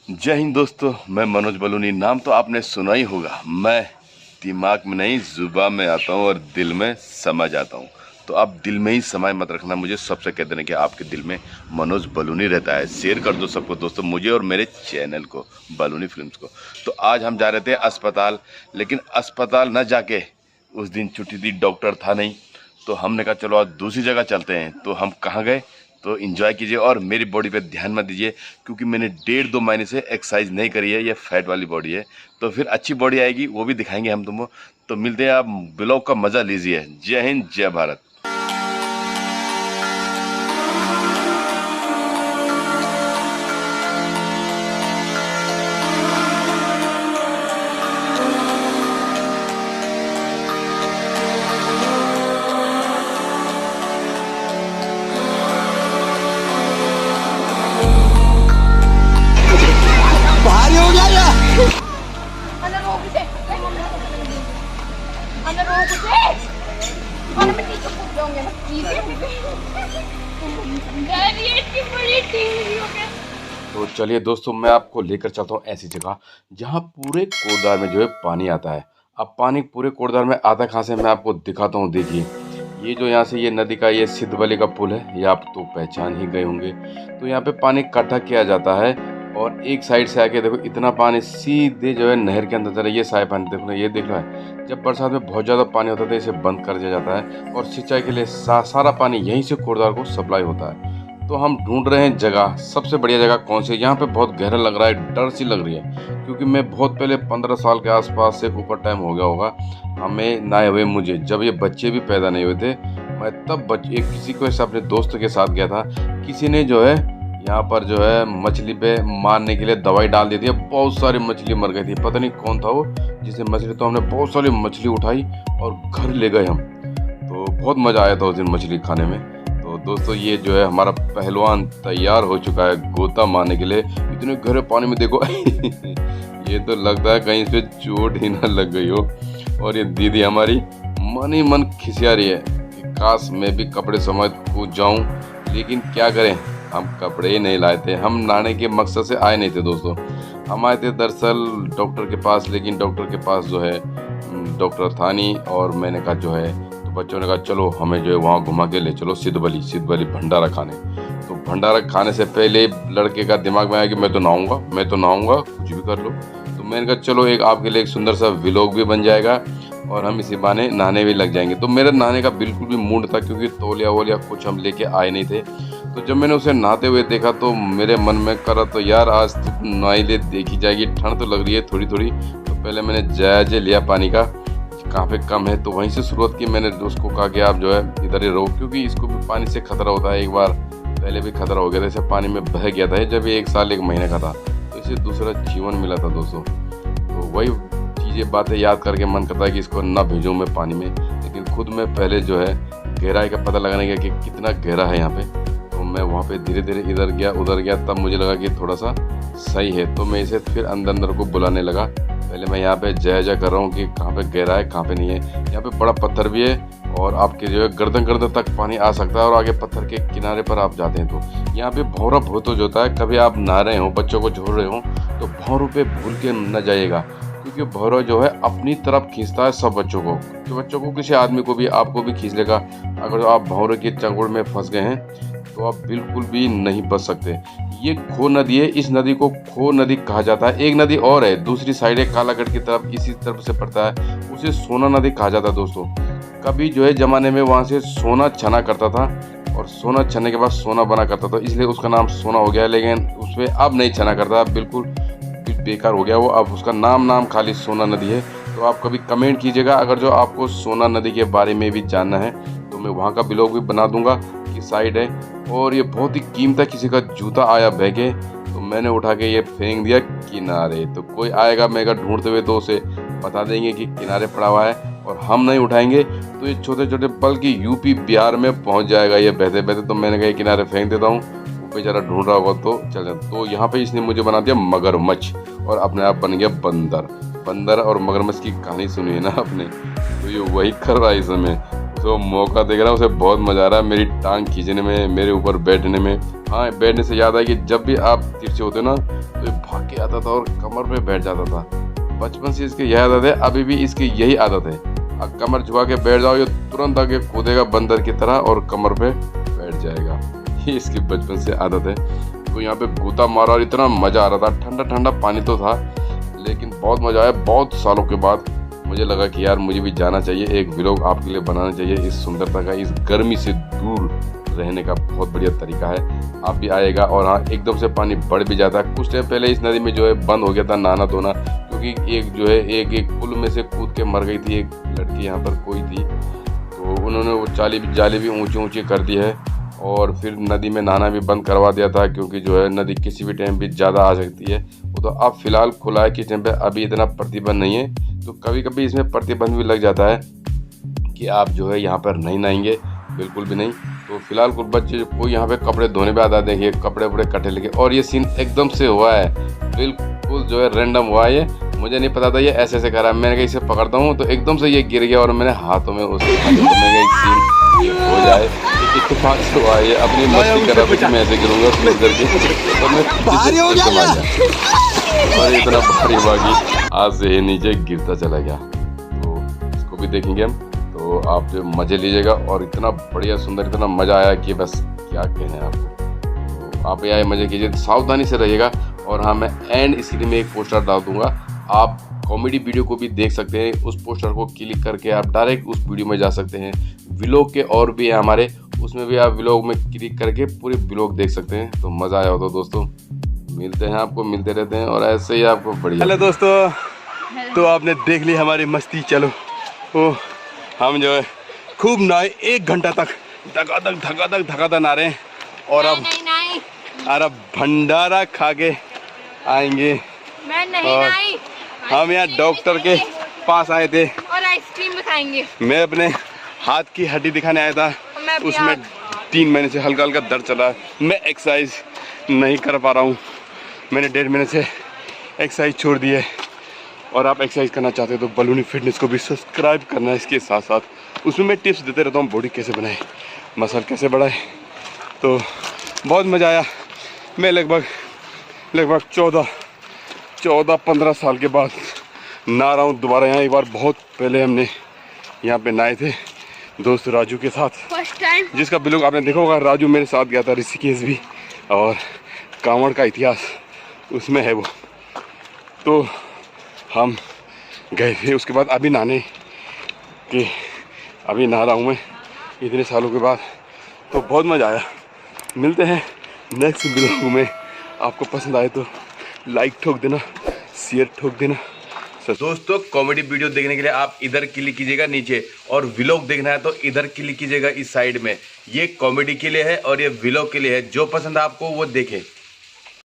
जय हिंद दोस्तों, मैं मनोज बलूनी। नाम तो आपने सुना ही होगा। मैं दिमाग में नहीं जुबान में आता हूँ और दिल में समा जाता हूँ। तो आप दिल में ही समाये मत रखना मुझे, सबसे कह देना कि आपके दिल में मनोज बलूनी रहता है। शेयर कर दो सबको दोस्तों, मुझे और मेरे चैनल को, बलूनी फिल्म्स को। तो आज हम जा रहे थे अस्पताल, लेकिन अस्पताल न जाके उस दिन छुट्टी थी, डॉक्टर था नहीं, तो हमने कहा चलो आज दूसरी जगह चलते हैं। तो हम कहाँ गए तो एंजॉय कीजिए और मेरी बॉडी पे ध्यान मत दीजिए, क्योंकि मैंने 1.5-2 महीने से एक्सरसाइज नहीं करी है। ये फैट वाली बॉडी है, तो फिर अच्छी बॉडी आएगी, वो भी दिखाएंगे हम तुमको। तो मिलते हैं, आप ब्लॉग का मजा लीजिए। जय हिंद, जय भारत। भारी हो गया या Ano rogo siya? Ano rogo siya? Ano ba dito po dong yan? Daddy, इतनी बड़ी टीवी हो गया। तो चलिए दोस्तों, मैं आपको लेकर चलता हूँ ऐसी जगह जहाँ पूरे कोटद्वार में जो है पानी आता है। अब पानी पूरे कोटद्वार में आता कहाँ से, मैं आपको दिखाता हूँ। देखिए, ये जो यहाँ से ये नदी का ये सिद्धबली का पुल है, ये आप तो पहचान ही गए होंगे। तो यहाँ पे पानी इकट्ठा किया जाता है और एक साइड से आके देखो इतना पानी सीधे जो है नहर के अंदर चला। ये साफ पानी देखो ना, ये देख रहा है। जब बरसात में बहुत ज़्यादा पानी होता है तो इसे बंद कर दिया जाता है और सिंचाई के लिए सारा पानी यहीं से कोटद्वार को सप्लाई होता है। तो हम ढूंढ रहे हैं जगह, सबसे बढ़िया जगह कौन सी है। यहाँ पे बहुत गहरा लग रहा है, डर सी लग रही है, क्योंकि मैं बहुत पहले 15 साल के आसपास से ऊपर टाइम हो गया होगा हमें नहाए हुए। मुझे जब ये बच्चे भी पैदा नहीं हुए थे, मैं तब एक किसी को ऐसा अपने दोस्त के साथ गया था। किसी ने जो है यहाँ पर जो है मछली पे मारने के लिए दवाई डाल दी थी, बहुत सारी मछली मर गई थी। पता नहीं कौन था वो जिसे मछली, तो हमने बहुत सारी मछली उठाई और घर ले गए हम। तो बहुत मज़ा आया था उस दिन मछली खाने में। तो दोस्तों, ये जो है हमारा पहलवान तैयार हो चुका है गोता मारने के लिए। इतने गहरे पानी में देखो ये तो लगता है कहीं से चोट ही ना लग गई हो। और ये दीदी हमारी मन ही मन खिसिया रही है कि काश मैं भी कपड़े समेत कूद जाऊं, लेकिन क्या करें, हम कपड़े ही नहीं लाए थे। हम नहाने के मकसद से आए नहीं थे दोस्तों, हम आए थे दरअसल डॉक्टर के पास। लेकिन डॉक्टर के पास जो है डॉक्टर था नहीं, और मैंने कहा जो है, तो बच्चों ने कहा चलो हमें जो है वहाँ घुमा के ले चलो सिद्धबली भंडारा खाने। तो भंडारा खाने से पहले लड़के का दिमाग में आया कि मैं तो नहाऊंगा, कुछ भी कर लो। तो मैंने कहा चलो एक आपके लिए एक सुंदर सा व्लॉग भी बन जाएगा और हम इसी बहाने नहाने भी लग जाएंगे। तो मेरा नहाने का बिल्कुल भी मूड था, क्योंकि तौलिया वोलिया कुछ हम लेके आए नहीं थे। तो जब मैंने उसे नहाते हुए देखा तो मेरे मन में करा तो यार आज तो नहाई ले देखी जाएगी, ठंड तो लग रही है थोड़ी थोड़ी। तो पहले मैंने जायज़ा लिया पानी का, कहाँ पे कम है, तो वहीं से शुरुआत की। मैंने उसको कहा कि आप जो है इधर ही रहो, क्योंकि इसको भी पानी से खतरा होता है। एक बार पहले भी खतरा हो गया था, इसे पानी में बह गया था जब ये 1 साल 1 महीने का था, तो इसे दूसरा जीवन मिला था दोस्तों। तो वही चीज़ें बातें याद करके मन करता है कि इसको ना भेजूँ मैं पानी में, लेकिन खुद में पहले जो है गहराई का पता लगाने गया कि कितना गहरा है यहाँ पे। तो मैं वहाँ पे धीरे धीरे इधर गया उधर गया, तब मुझे लगा कि थोड़ा सा सही है। तो मैं इसे फिर अंदर को बुलाने लगा। पहले मैं यहाँ पे जायजा कर रहा हूँ कि कहाँ पे गहरा है कहाँ पे नहीं है। यहाँ पे बड़ा पत्थर भी है और आपके जो है गर्दन तक पानी आ सकता है, और आगे पत्थर के किनारे पर आप जाते हैं तो यहाँ पे भौरा बहुत हो जाता है। कभी आप नहा रहे हो, बच्चों को छोड़ रहे हो, तो भौरों पे भूल के न जाइएगा, क्योंकि भौरा जो है अपनी तरफ खींचता है सब बच्चों को। तो बच्चों को, किसी आदमी को भी, आपको भी खींच लेगा। अगर आप भौरे के चंगुल में फंस गए हैं तो आप बिल्कुल भी नहीं बच सकते। ये खो नदी है, इस नदी को खो नदी कहा जाता है। एक नदी और है दूसरी साइड है कालागढ़ की तरफ, इसी तरफ से पड़ता है, उसे सोना नदी कहा जाता है दोस्तों। कभी जो है ज़माने में वहाँ से सोना छना करता था, और सोना छनने के बाद सोना बना करता था, इसलिए उसका नाम सोना हो गया। लेकिन उसमें अब नहीं छना करता, बिल्कुल बेकार हो गया वो। अब उसका नाम खाली सोना नदी है। तो आप कभी कमेंट कीजिएगा अगर जो आपको सोना नदी के बारे में भी जानना है, तो मैं वहाँ का ब्लॉग भी बना दूंगा कि साइड है। और ये बहुत ही कीमती किसी का जूता आया बह के, तो मैंने उठा के ये फेंक दिया किनारे। तो कोई आएगा मेगा ढूंढते हुए तो उसे बता देंगे कि किनारे पड़ा हुआ है, और हम नहीं उठाएंगे तो ये छोटे छोटे पल की यूपी बिहार में पहुंच जाएगा ये बहते बहते। तो मैंने कहा किनारे फेंक देता हूँ, वो बेचारा ढूंढ रहा होगा तो चल जाता। तो यहाँ पे इसने मुझे बना दिया मगरमच्छ, और अपने आप बन गया बंदर। और मगरमच्छ की कहानी सुनी है ना आपने, तो ये वही कर रहा है इस समय। तो मौका देख रहा हूँ, उसे बहुत मजा आ रहा है मेरी टांग खींचने में, मेरे ऊपर बैठने में। हाँ, बैठने से याद है कि जब भी आप तिरछे होते ना तो ये भाग के आता था और कमर पे बैठ जाता था। बचपन से इसकी यह आदत है, अभी भी इसकी यही आदत है। अब कमर झुका के बैठ जाओ, ये तुरंत आके कूदेगा बंदर की तरह और कमर पे बैठ जाएगा। ये इसकी बचपन से आदत है। तो यहाँ पे गोता मारा और इतना मजा आ रहा था। ठंडा ठंडा पानी तो था, लेकिन बहुत मजा आया। बहुत सालों के बाद मुझे लगा कि यार मुझे भी जाना चाहिए, एक व्लॉग आपके लिए बनाना चाहिए। इस सुंदरता का, इस गर्मी से दूर रहने का बहुत बढ़िया तरीका है। आप भी आएगा। और हाँ, एकदम से पानी बढ़ भी जाता है। कुछ टाइम पहले इस नदी में जो है बंद हो गया था नहाना धोना, क्योंकि एक जो है एक पुल में से कूद के मर गई थी एक लड़की, यहाँ पर कोई थी। तो उन्होंने वो जाली भी ऊंची ऊंची कर दी है और फिर नदी में नहाना भी बंद करवा दिया था, क्योंकि जो है नदी किसी भी टाइम भी ज़्यादा आ सकती है। वो तो अब फिलहाल खुला है, किस टाइम पे अभी इतना प्रतिबंध नहीं है। तो कभी कभी इसमें प्रतिबंध भी लग जाता है कि आप जो है यहाँ पर नहीं नहाएंगे, बिल्कुल भी नहीं। तो फिलहाल कुछ बच्चे कोई यहाँ पे कपड़े धोने पे आता है, देखिए कपड़े वपड़े कटे लेके। और ये सीन एकदम से हुआ है, बिल्कुल जो है रैंडम हुआ है। ये मुझे नहीं पता था ये ऐसे ऐसे करा। मैंने कहा इसे पकड़ता हूँ, तो एकदम से ये गिर गया और मैंने हाथों में उसके सीन हो जाए, इत्तेफाक से हुआ। ये अपनी मस्ती कर रहा था कि मैं ऐसे गिरूंगा स्लिप करके, और मैं और इतना भारी हुआ कि आज से नीचे गिरता चला गया। तो इसको भी देखेंगे हम, तो आप जो मज़े लीजिएगा। और इतना बढ़िया सुंदर, इतना मज़ा आया कि बस क्या कहना है आपको। तो आप यहाँ मज़े कीजिए, सावधानी से रहिएगा। और हाँ, मैं एंड स्क्रीन में एक पोस्टर डाल दूंगा, आप कॉमेडी वीडियो को भी देख सकते हैं। उस पोस्टर को क्लिक करके आप डायरेक्ट उस वीडियो में जा सकते हैं। व्लॉग के और भी है हमारे, उसमें भी आप व्लॉग में क्लिक करके पूरे व्लॉग देख सकते हैं। तो मज़ा आया हो तो दोस्तों मिलते हैं, आपको मिलते रहते हैं और ऐसे ही आपको बढ़िया। हेलो दोस्तों, तो आपने देख ली हमारी मस्ती। चलो ओ, हम जो है खूब नहाए, 1 घंटा तक धकाधक नहा रहे हैं। और अब अरे भंडारा खा के आएंगे। मैं नहीं और नहाई। हम यहाँ डॉक्टर के पास आए थे और आइसक्रीम भी खाएंगे। मैं अपने हाथ की हड्डी दिखाने आया था, उसमें 3 महीने से हल्का हल्का दर्द चला है। मैं एक्सरसाइज नहीं कर पा रहा हूँ, मैंने 1.5 महीने से एक्सरसाइज छोड़ दी है। और आप एक्सरसाइज करना चाहते हो तो बलूनी फिटनेस को भी सब्सक्राइब करना है। इसके साथ साथ उसमें मैं टिप्स देते रहता हूँ, बॉडी कैसे बनाए, मसल कैसे बढ़ाए। तो बहुत मज़ा आया। मैं लगभग 14-15 साल के बाद नहा रहा हूँ दोबारा यहाँ। एक बार बहुत पहले हमने यहाँ पे नहाए थे दोस्त राजू के साथ, फर्स्ट टाइम, जिसका ब्लॉग आपने देखा होगा। राजू मेरे साथ गया था ऋषिकेश भी, और कांवड़ का इतिहास उसमें है वो। तो हम गए थे, उसके बाद अभी नहा रहा हूँ मैं इतने सालों के बाद। तो बहुत मज़ा आया। मिलते हैं नेक्स्ट ब्लॉग में। आपको पसंद आए तो लाइक ठोक देना, शेयर ठोक देना। दोस्तों, कॉमेडी वीडियो देखने के लिए आप इधर क्लिक कीजिएगा नीचे, और व्लॉग देखना है तो इधर क्लिक कीजिएगा इस साइड में। ये कॉमेडी के लिए है और ये व्लॉग के लिए है। जो पसंद है आपको वो देखें।